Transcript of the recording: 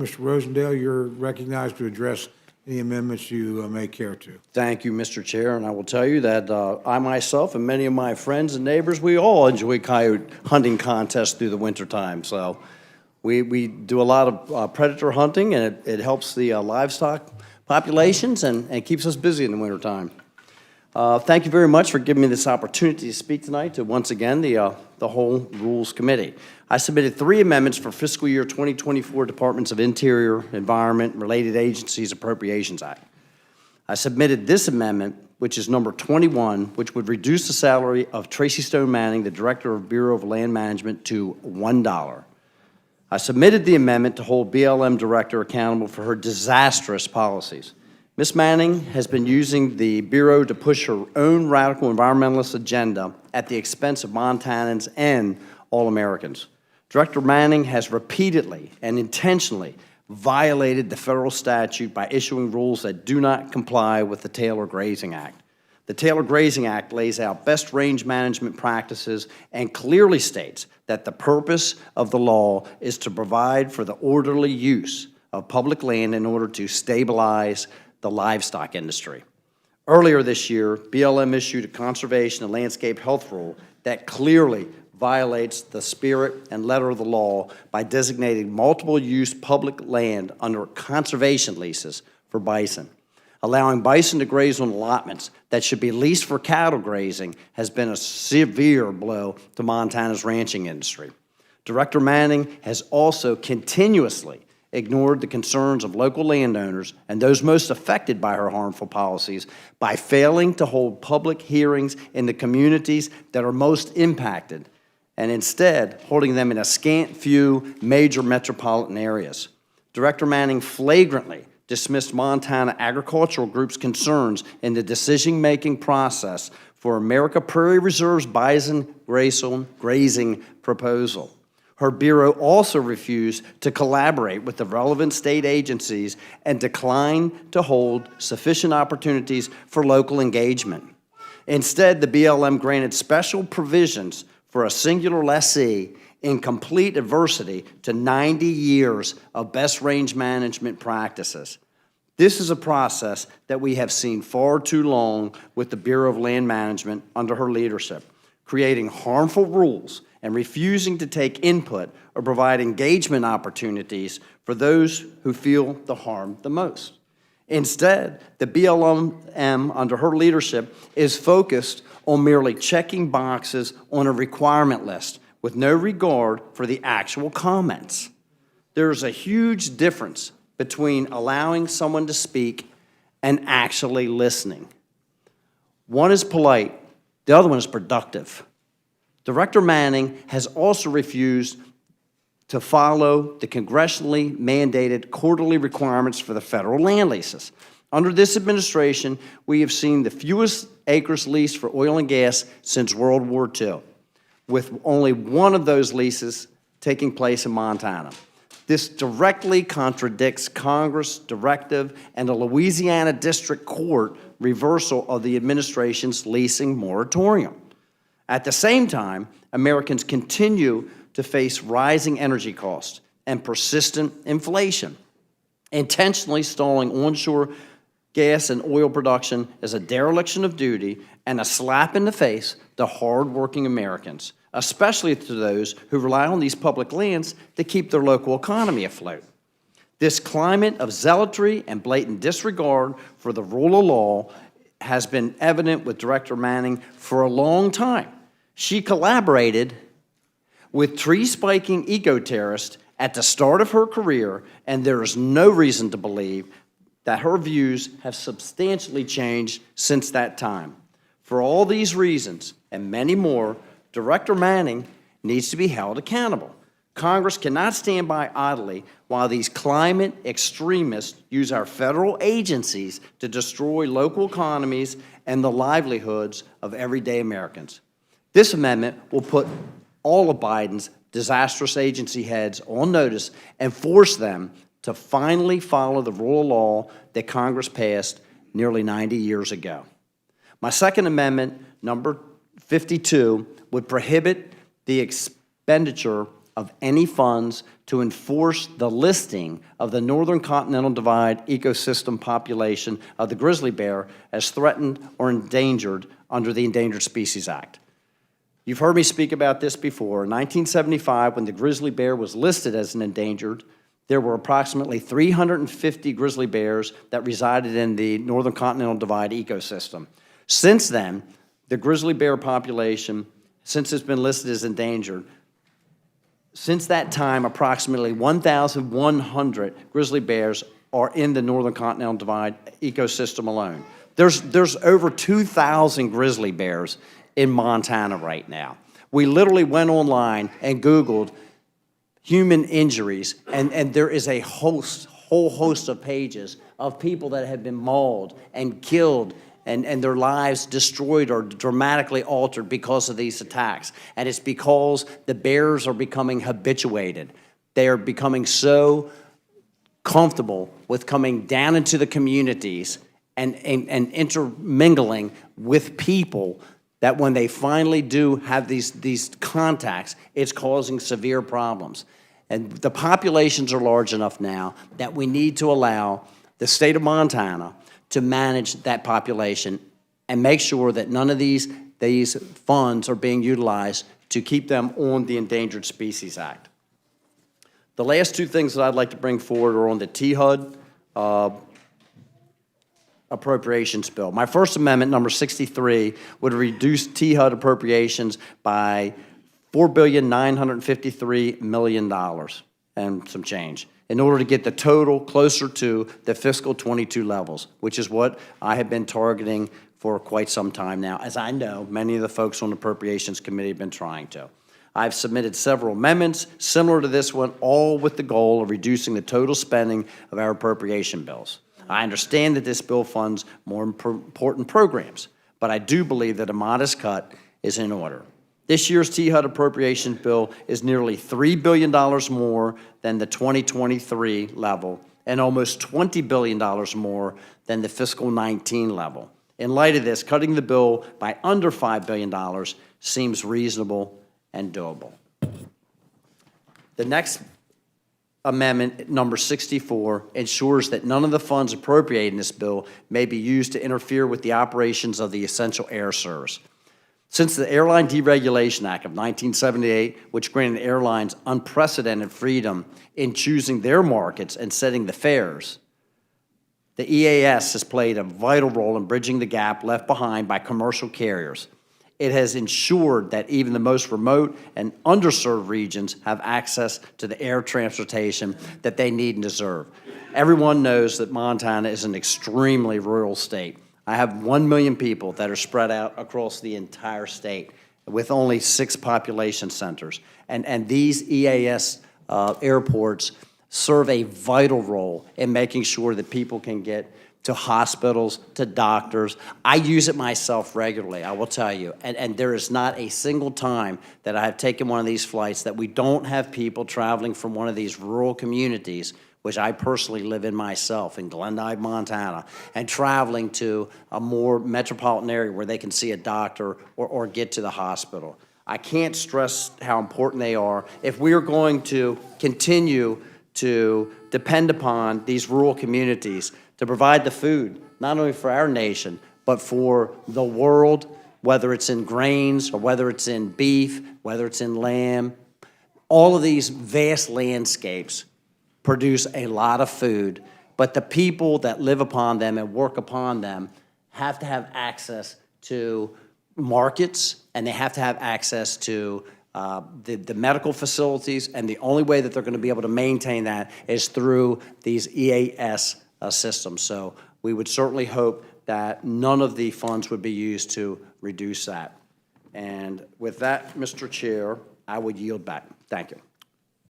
Mr. Rosendale, you're recognized to address any amendments you may care to. Thank you, Mr. Chair, and I will tell you that I myself and many of my friends and neighbors, we all enjoy coyote hunting contests through the wintertime. So we do a lot of predator hunting, and it helps the livestock populations and keeps us busy in the wintertime. Thank you very much for giving me this opportunity to speak tonight to, once again, the whole Rules Committee. I submitted 3 amendments for fiscal year 2024 Departments of Interior, Environment, and Related Agencies Appropriations Act. I submitted this amendment, which is number 21, which would reduce the salary of Tracy Stone Manning, the Director of Bureau of Land Management, to $1. I submitted the amendment to hold BLM Director accountable for her disastrous policies. Ms. Manning has been using the Bureau to push her own radical environmentalist agenda at the expense of Montanans and all Americans. Director Manning has repeatedly and intentionally violated the federal statute by issuing rules that do not comply with the Taylor Grazing Act. The Taylor Grazing Act lays out best range management practices and clearly states that the purpose of the law is to provide for the orderly use of public land in order to stabilize the livestock industry. Earlier this year, BLM issued a conservation and landscape health rule that clearly violates the spirit and letter of the law by designating multiple-use public land under conservation leases for bison. Allowing bison to graze on allotments that should be leased for cattle grazing has been a severe blow to Montana's ranching industry. Director Manning has also continuously ignored the concerns of local landowners and those most affected by her harmful policies by failing to hold public hearings in the communities that are most impacted, and instead holding them in a scant few major metropolitan areas. Director Manning flagrantly dismissed Montana agricultural groups' concerns in the decision-making process for America Prairie Reserve's bison grazing proposal. Her Bureau also refused to collaborate with the relevant state agencies and declined to hold sufficient opportunities for local engagement. Instead, the BLM granted special provisions for a singular lessee in complete adversity to 90 years of best range management practices. This is a process that we have seen far too long with the Bureau of Land Management under her leadership, creating harmful rules and refusing to take input or provide engagement opportunities for those who feel the harm the most. Instead, the BLM under her leadership is focused on merely checking boxes on a requirement list with no regard for the actual comments. There's a huge difference between allowing someone to speak and actually listening. One is polite, the other one is productive. Director Manning has also refused to follow the congressionally mandated quarterly requirements for the federal land leases. Under this administration, we have seen the fewest acres leased for oil and gas since World War II, with only one of those leases taking place in Montana. This directly contradicts Congress directive and the Louisiana District Court reversal of the administration's leasing moratorium. At the same time, Americans continue to face rising energy costs and persistent inflation. Intentionally stalling onshore gas and oil production is a dereliction of duty and a slap in the face to hardworking Americans, especially to those who rely on these public lands to keep their local economy afloat. This climate of zealotry and blatant disregard for the rule of law has been evident with Director Manning for a long time. She collaborated with tree-spiking eco-terrorists at the start of her career, and there is no reason to believe that her views have substantially changed since that time. For all these reasons, and many more, Director Manning needs to be held accountable. Congress cannot stand by idly while these climate extremists use our federal agencies to destroy local economies and the livelihoods of everyday Americans. This amendment will put all of Biden's disastrous agency heads on notice and force them to finally follow the rule of law that Congress passed nearly 90 years ago. My second amendment, number 52, would prohibit the expenditure of any funds to enforce the listing of the Northern Continental Divide ecosystem population of the grizzly bear as threatened or endangered under the Endangered Species Act. You've heard me speak about this before. In 1975, when the grizzly bear was listed as an endangered, there were approximately 350 grizzly bears that resided in the Northern Continental Divide ecosystem. Since then, the grizzly bear population, since it's been listed as endangered, since that time, approximately 1,100 grizzly bears are in the Northern Continental Divide ecosystem alone. There's over 2,000 grizzly bears in Montana right now. We literally went online and Googled human injuries, and there is a whole host of pages of people that have been mauled and killed and their lives destroyed or dramatically altered because of these attacks. And it's because the bears are becoming habituated. They are becoming so comfortable with coming down into the communities and intermingling with people that when they finally do have these contacts, it's causing severe problems. And the populations are large enough now that we need to allow the state of Montana to manage that population and make sure that none of these funds are being utilized to keep them on the Endangered Species Act. The last two things that I'd like to bring forward are on the THUD appropriations bill. My first amendment, number 63, would reduce THUD appropriations by $4,953,000,000 and some change in order to get the total closer to the fiscal 22 levels, which is what I have been targeting for quite some time now, as I know many of the folks on the Appropriations Committee have been trying to. I've submitted several amendments similar to this one, all with the goal of reducing the total spending of our appropriation bills. I understand that this bill funds more important programs, but I do believe that a modest cut is in order. This year's THUD appropriation bill is nearly $3 billion more than the 2023 level and almost $20 billion more than the fiscal 19 level. In light of this, cutting the bill by under $5 billion seems reasonable and doable. The next amendment, number 64, ensures that none of the funds appropriated in this bill may be used to interfere with the operations of the Essential Air Service. Since the Airline Deregulation Act of 1978, which granted airlines unprecedented freedom in choosing their markets and setting the fares, the EAS has played a vital role in bridging the gap left behind by commercial carriers. It has ensured that even the most remote and underserved regions have access to the air transportation that they need and deserve. Everyone knows that Montana is an extremely rural state. I have 1 million people that are spread out across the entire state with only 6 population centers. And these EAS airports serve a vital role in making sure that people can get to hospitals, to doctors. I use it myself regularly, I will tell you. And there is not a single time that I have taken one of these flights that we don't have people traveling from one of these rural communities, which I personally live in myself in Glendive, Montana, and traveling to a more metropolitan area where they can see a doctor or get to the hospital. I can't stress how important they are. If we are going to continue to depend upon these rural communities to provide the food, not only for our nation, but for the world, whether it's in grains or whether it's in beef, whether it's in lamb, all of these vast landscapes produce a lot of food, but the people that live upon them and work upon them have to have access to markets, and they have to have access to the medical facilities, and the only way that they're going to be able to maintain that is through these EAS systems. So we would certainly hope that none of the funds would be used to reduce that. And with that, Mr. Chair, I would yield back. Thank you.